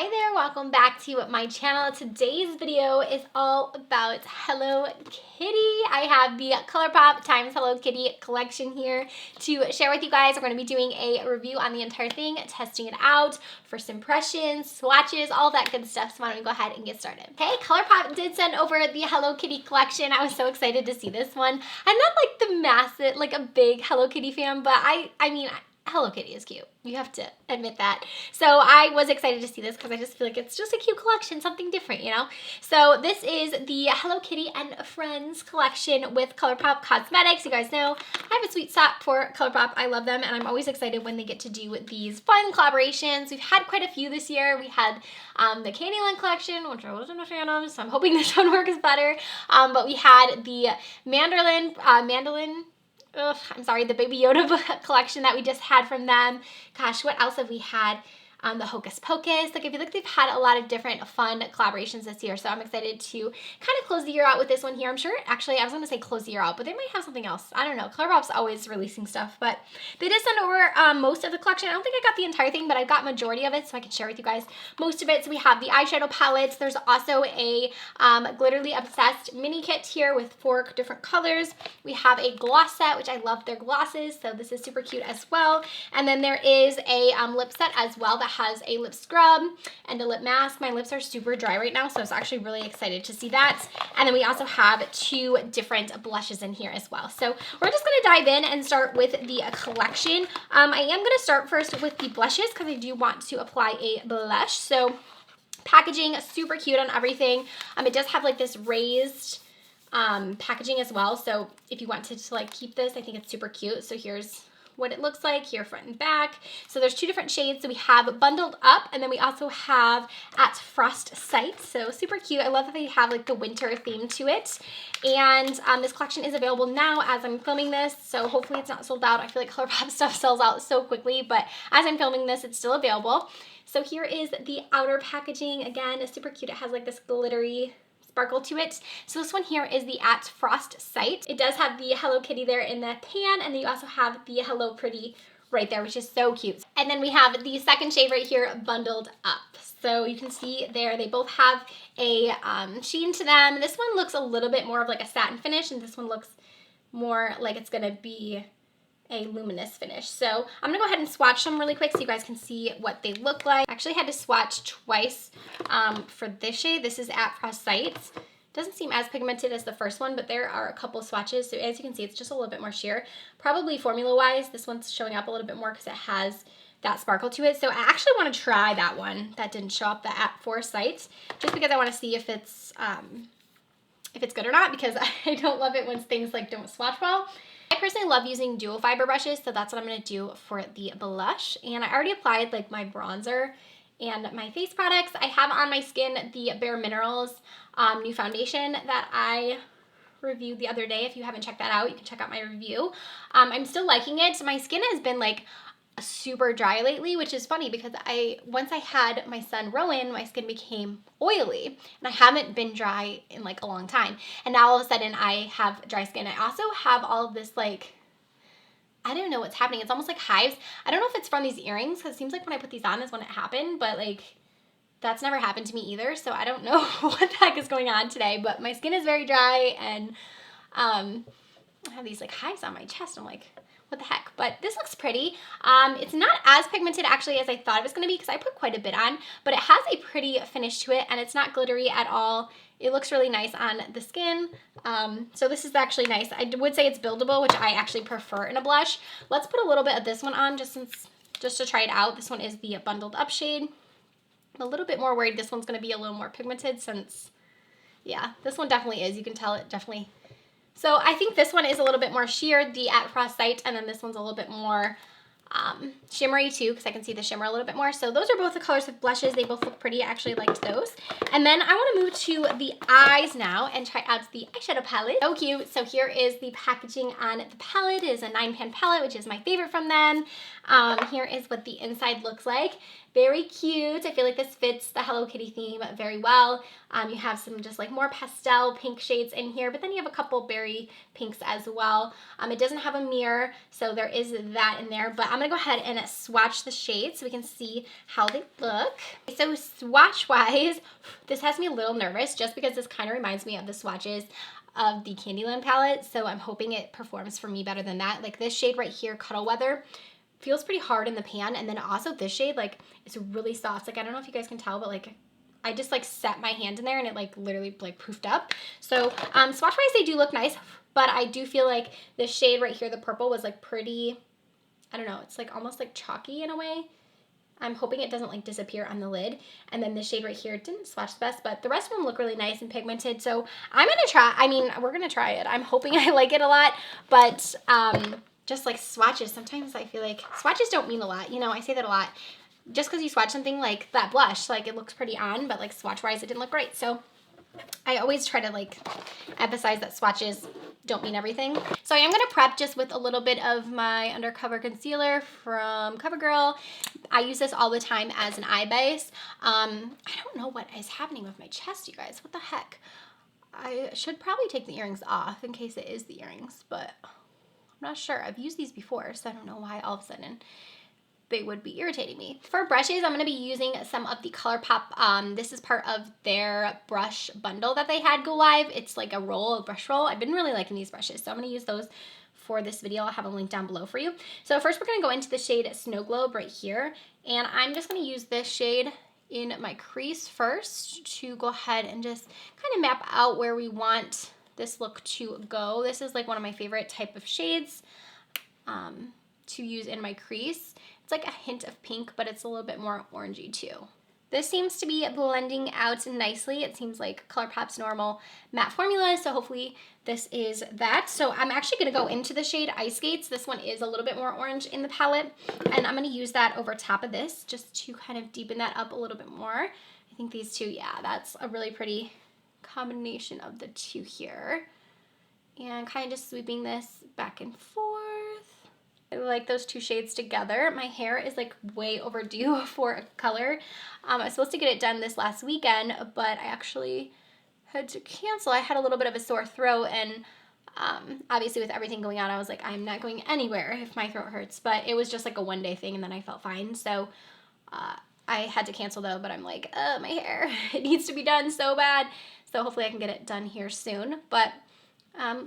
Hi there, welcome back to my channel. Today's video is all about Hello Kitty. I have the Colourpop times Hello Kitty collection here to share with you guys. We're going to be doing a review on the entire thing, testing it out, first impressions, swatches, all that good stuff. So why don't we go ahead and get started. Okay, Colourpop did send over the Hello Kitty collection. I was so excited to see this one. I'm not like the massive, like a big Hello Kitty fan, but I mean, Hello Kitty is cute. You have to admit that. So I was excited to see this because I just feel like it's just a cute collection, something different, you know? So this is the Hello Kitty and Friends collection with Colourpop Cosmetics. You guys know I have a sweet spot for Colourpop. I love them, and I'm always excited when they get to do these fun collaborations. We've had quite a few this year. We had the Candyland collection, which I wasn't a fan of, so I'm hoping this one works better. But we had the the Baby Yoda collection that we just had from them. Gosh, what else have we had? The Hocus Pocus. Like, I feel like they've had a lot of different fun collaborations this year, so I'm excited to kind of close the year out with this one here. I'm sure, actually, I was going to say close the year out, but they might have something else. I don't know. Colourpop's always releasing stuff, but they did send over most of the collection. I don't think I got the entire thing, but I got majority of it, so I can share with you guys most of it. So we have the eyeshadow palettes. There's also a Glitterly Obsessed mini kit here with 4 different colors. We have a gloss set, which I love their glosses, so this is super cute as well. And then there is a lip set as well that has a lip scrub and a lip mask. My lips are super dry right now, so I was actually really excited to see that. And then we also have 2 different blushes in here as well. So we're just going to dive in and start with the collection. I am going to start first with the blushes because I do want to apply a blush. So packaging, super cute on everything. It does have like this raised packaging as well. So if you wanted to like keep this, I think it's super cute. So here's what it looks like here, front and back. So there's 2 different shades. So we have Bundled Up, and then we also have At Frost Sight. So super cute. I love that they have like the winter theme to it. And this collection is available now as I'm filming this, so hopefully it's not sold out. I feel like Colourpop stuff sells out so quickly, but as I'm filming this, it's still available. So here is the outer packaging. Again, it's super cute. It has like this glittery sparkle to it. So this one here is the At Frost Sight. It does have the Hello Kitty there in the pan, and then you also have the Hello Pretty right there, which is so cute. And then we have the second shade right here, Bundled Up. So you can see there, they both have a sheen to them. This one looks a little bit more of like a satin finish, and this one looks more like it's gonna be a luminous finish. So I'm gonna go ahead and swatch them really quick so you guys can see what they look like. I actually had to swatch twice for this shade. This is At Frost Sight. Doesn't seem as pigmented as the first one, but there are a couple swatches. So as you can see, it's just a little bit more sheer. Probably formula-wise, this one's showing up a little bit more because it has that sparkle to it. So I actually want to try that one that didn't show up, the At Frost Sight, just because I want to see if it's good or not, because I don't love it when things like don't swatch well. I personally love using dual fiber brushes, so that's what I'm going to do for the blush. And I already applied like my bronzer and my face products. I have on my skin the Bare Minerals new foundation that I reviewed the other day. If you haven't checked that out, you can check out my review. I'm still liking it. My skin has been like super dry lately, which is funny because once I had my son Rowan, my skin became oily, and I haven't been dry in like a long time, and now all of a sudden I have dry skin. I also have all of this, like, I don't know what's happening. It's almost like hives. I don't know if it's from these earrings, because it seems like when I put these on is when it happened, but like that's never happened to me either, so I don't know what the heck is going on today, but my skin is very dry, and I have these like hives on my chest. I'm like, what the heck? But this looks pretty. It's not as pigmented actually as I thought it was going to be, because I put quite a bit on, but it has a pretty finish to it, and it's not glittery at all. It looks really nice on the skin. So this is actually nice. I would say it's buildable, which I actually prefer in a blush. Let's put a little bit of this one on just to try it out. This one is the Bundled Up shade. I'm a little bit more worried this one's going to be a little more pigmented, since, yeah, this one definitely is. You can tell it definitely. So I think this one is a little bit more sheer, the At Frost Sight, and then this one's a little bit more shimmery too, because I can see the shimmer a little bit more. So those are both the colors of blushes. They both look pretty. I actually liked those. And then I want to move to the eyes now and try out the eyeshadow palette. So cute. So here is the packaging on the palette. It is a 9-pan palette, which is my favorite from them. Here is what the inside looks like. Very cute. I feel like this fits the Hello Kitty theme very well. You have some just like more pastel pink shades in here, but then you have a couple berry pinks as well. It doesn't have a mirror, so there is that in there, but I'm gonna go ahead and swatch the shades so we can see how they look. So swatch-wise, this has me a little nervous just because this kind of reminds me of the swatches of the Candyland palette, so I'm hoping it performs for me better than that. Like this shade right here, Cuddle Weather, feels pretty hard in the pan, and then also this shade, like, it's really soft. Like, I don't know if you guys can tell, but like I just like set my hand in there and it like literally like poofed up. So swatch wise they do look nice, but I do feel like this shade right here, the purple, was like pretty, I don't know, it's like almost like chalky in a way. I'm hoping it doesn't like disappear on the lid. And then this shade right here didn't swatch the best, but the rest of them look really nice and pigmented. So I'm gonna try, I mean, we're gonna try it. I'm hoping I like it a lot, but just like swatches, sometimes I feel like swatches don't mean a lot. You know, I say that a lot. Just because you swatch something like that blush, like it looks pretty on, but like swatch wise it didn't look great. So I always try to like emphasize that swatches don't mean everything. So I am gonna prep just with a little bit of my undercover concealer from CoverGirl. I use this all the time as an eye base. I don't know what is happening with my chest, you guys. What the heck? I should probably take the earrings off in case it is the earrings, but I'm not sure. I've used these before, so I don't know why all of a sudden they would be irritating me. For brushes, I'm going to be using some of the Colourpop. This is part of their brush bundle that they had go live. It's like a roll, a brush roll. I've been really liking these brushes, so I'm going to use those for this video. I'll have them linked down below for you. So first we're going to go into the shade Snow Globe right here, and I'm just going to use this shade in my crease first to go ahead and just kind of map out where we want this look to go. This is like one of my favorite type of shades to use in my crease. It's like a hint of pink, but it's a little bit more orangey too. This seems to be blending out nicely. It seems like Colourpop's normal matte formula, so hopefully this is that. So I'm actually gonna go into the shade Ice Skates. This one is a little bit more orange in the palette, and I'm gonna use that over top of this just to kind of deepen that up a little bit more. I think these two, yeah, that's a really pretty combination of the two here. And kind of just sweeping this back and forth. I like those two shades together. My hair is like way overdue for a color. I was supposed to get it done this last weekend, but I actually had to cancel. I had a little bit of a sore throat, and obviously with everything going on, I was like, I'm not going anywhere if my throat hurts, but it was just like a one-day thing, and then I felt fine. So I had to cancel though, but I'm like, my hair, it needs to be done so bad. So hopefully I can get it done here soon. But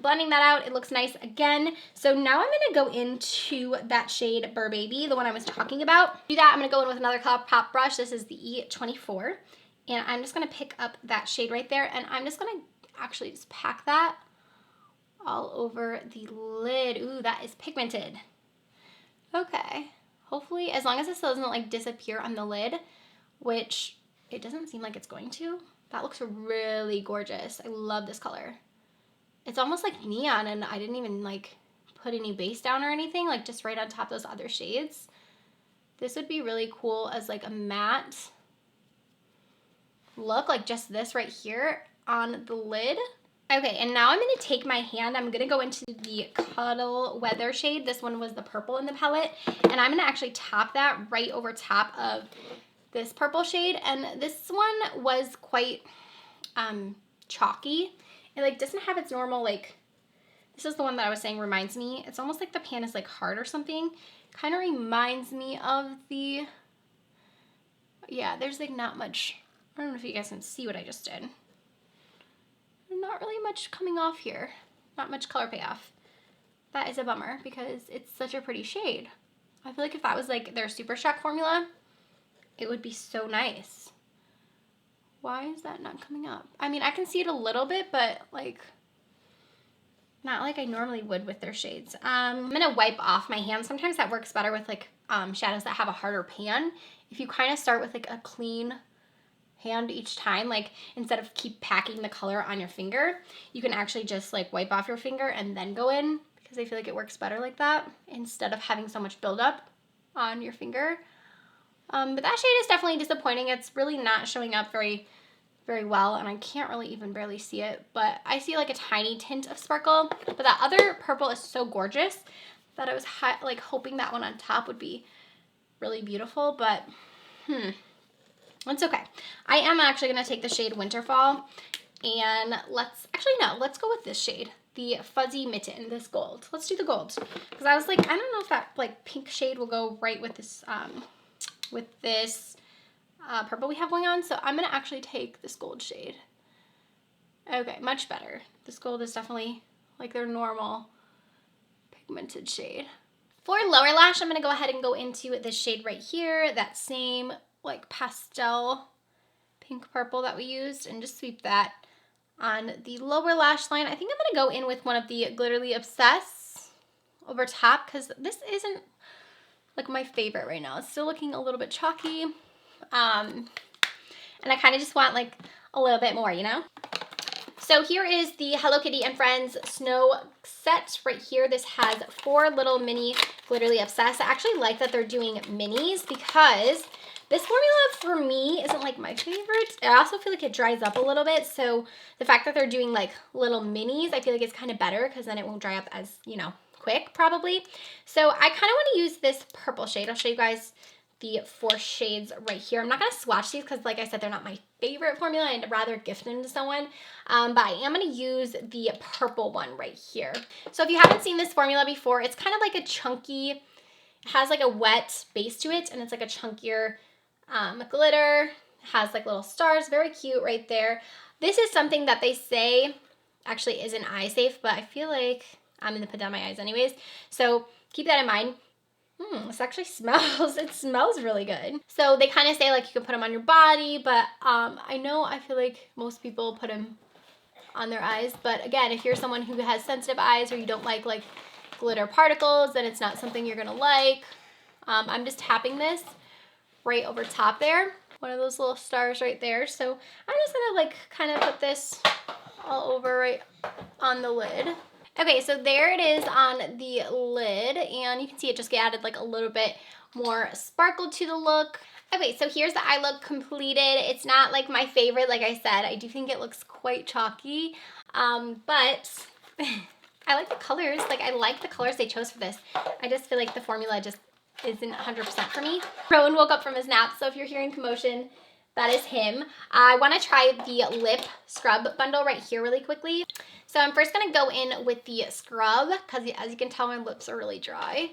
blending that out, it looks nice again. So now I'm gonna go into that shade Burr Baby, the one I was talking about. To do that, I'm gonna go in with another Colourpop brush. This is the E24. And I'm just gonna pick up that shade right there, and I'm just gonna actually just pack that all over the lid. Ooh, that is pigmented. Okay, hopefully, as long as this doesn't like disappear on the lid, which it doesn't seem like it's going to. That looks really gorgeous. I love this color. It's almost like neon, and I didn't even like put any base down or anything, like just right on top of those other shades. This would be really cool as like a matte look, like just this right here on the lid. Okay, and now I'm gonna take my hand, I'm gonna go into the Cuddle Weather shade. This one was the purple in the palette, and I'm gonna actually top that right over top of this purple shade. And this one was quite chalky. It like doesn't have its normal, like, this is the one that I was saying reminds me, it's almost like the pan is like hard or something. Kind of reminds me of the, yeah, there's like not much, I don't know if you guys can see what I just did. Not really much coming off here. Not much color payoff. That is a bummer because it's such a pretty shade. I feel like if that was like their Super Shock formula, it would be so nice. Why is that not coming up? I mean, I can see it a little bit, but like not like I normally would with their shades. I'm gonna wipe off my hand. Sometimes that works better with like shadows that have a harder pan. If you kind of start with like a clean hand each time, like instead of keep packing the color on your finger, you can actually just like wipe off your finger and then go in, because I feel like it works better like that instead of having so much buildup on your finger. But that shade is definitely disappointing. It's really not showing up very well, and I can't really even barely see it, but I see like a tiny tint of sparkle. But that other purple is so gorgeous that I was like hoping that one on top would be really beautiful, but It's okay. I am actually going to take the shade Winterfall, and let's go with this shade, the Fuzzy Mitten, this gold. Let's do the gold, because I was like, I don't know if that like pink shade will go right with this purple we have going on, so I'm going to actually take this gold shade. Okay, much better. This gold is definitely like their normal pigmented shade. For lower lash, I'm going to go ahead and go into this shade right here, that same like pastel pink purple that we used, and just sweep that on the lower lash line. I think I'm going to go in with one of the Glitterly Obsess over top, because this isn't like my favorite right now. It's still looking a little bit chalky, and I kind of just want like a little bit more, you know? So here is the Hello Kitty and Friends Snow set right here. This has 4 little mini Glitterly Obsessed. I actually like that they're doing minis, because this formula for me isn't like my favorite. I also feel like it dries up a little bit. So the fact that they're doing like little minis, I feel like it's kind of better, because then it won't dry up as, you know, quick probably. So I kind of want to use this purple shade. I'll show you guys the 4 shades right here. I'm not going to swatch these because, like I said, they're not my favorite formula. I'd rather gift them to someone. But I am going to use the purple one right here. So if you haven't seen this formula before, it's kind of like a chunky, it has like a wet base to it, and it's like a chunkier glitter. It has like little stars, very cute right there. This is something that they say actually isn't eye safe, but I feel like I'm going to put down my eyes anyways. So keep that in mind. This actually smells, it smells really good. So they kind of say like you can put them on your body, but I feel like most people put them on their eyes. But again, if you're someone who has sensitive eyes, or you don't like glitter particles, then it's not something you're gonna like. I'm just tapping this right over top there, one of those little stars right there. So I'm just gonna like kind of put this all over right on the lid. Okay, so there it is on the lid, and you can see it just added like a little bit more sparkle to the look. Okay, so here's the eye look completed. It's not like my favorite, like I said. I do think it looks quite chalky, but I like the colors. Like, I like the colors they chose for this. I just feel like the formula just isn't 100% for me. Rowan woke up from his nap, so if you're hearing commotion, that is him. I want to try the lip scrub bundle right here really quickly. So I'm first going to go in with the scrub, because as you can tell, my lips are really dry.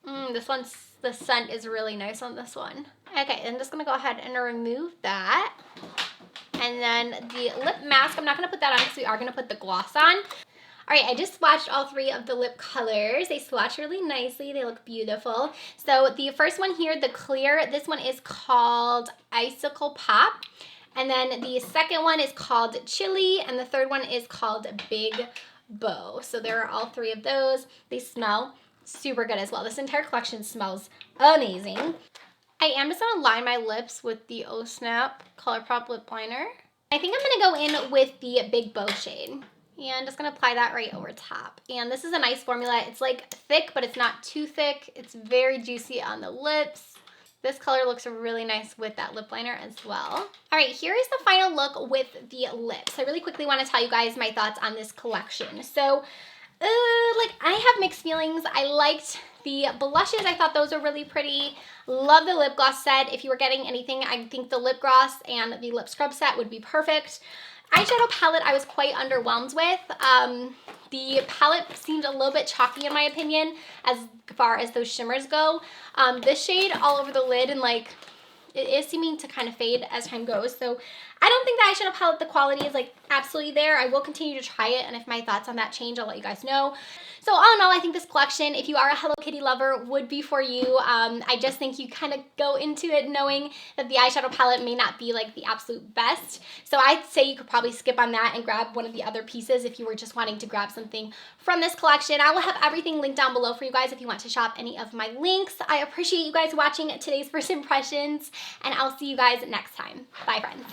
The scent is really nice on this one. Okay, I'm just going to go ahead and remove that. And then the lip mask, I'm not going to put that on because we are going to put the gloss on. All right, I just swatched all 3 of the lip colors. They swatch really nicely. They look beautiful. So the first one here, the clear, this one is called Icicle Pop. And then the second one is called Chili, and the third one is called Big Bow. So there are all 3 of those. They smell super good as well. This entire collection smells amazing. I am just going to line my lips with the Oh Snap Colourpop lip liner. I think I'm going to go in with the Big Bow shade. And just going to apply that right over top. And this is a nice formula. It's like thick, but it's not too thick. It's very juicy on the lips. This color looks really nice with that lip liner as well. All right, here is the final look with the lips. I really quickly want to tell you guys my thoughts on this collection. So, like, I have mixed feelings. I liked the blushes. I thought those were really pretty. Love the lip gloss set. If you were getting anything, I think the lip gloss and the lip scrub set would be perfect. Eyeshadow palette I was quite underwhelmed with. The palette seemed a little bit chalky in my opinion as far as those shimmers go. This shade all over the lid, and like it is seeming to kind of fade as time goes. So I don't think the eyeshadow palette, the quality is like absolutely there. I will continue to try it, and if my thoughts on that change, I'll let you guys know. So all in all, I think this collection, if you are a Hello Kitty lover, would be for you. I just think you kind of go into it knowing that the eyeshadow palette may not be like the absolute best. So I'd say you could probably skip on that and grab one of the other pieces if you were just wanting to grab something from this collection. I will have everything linked down below for you guys if you want to shop any of my links. I appreciate you guys watching today's first impressions, and I'll see you guys next time. Bye, friends.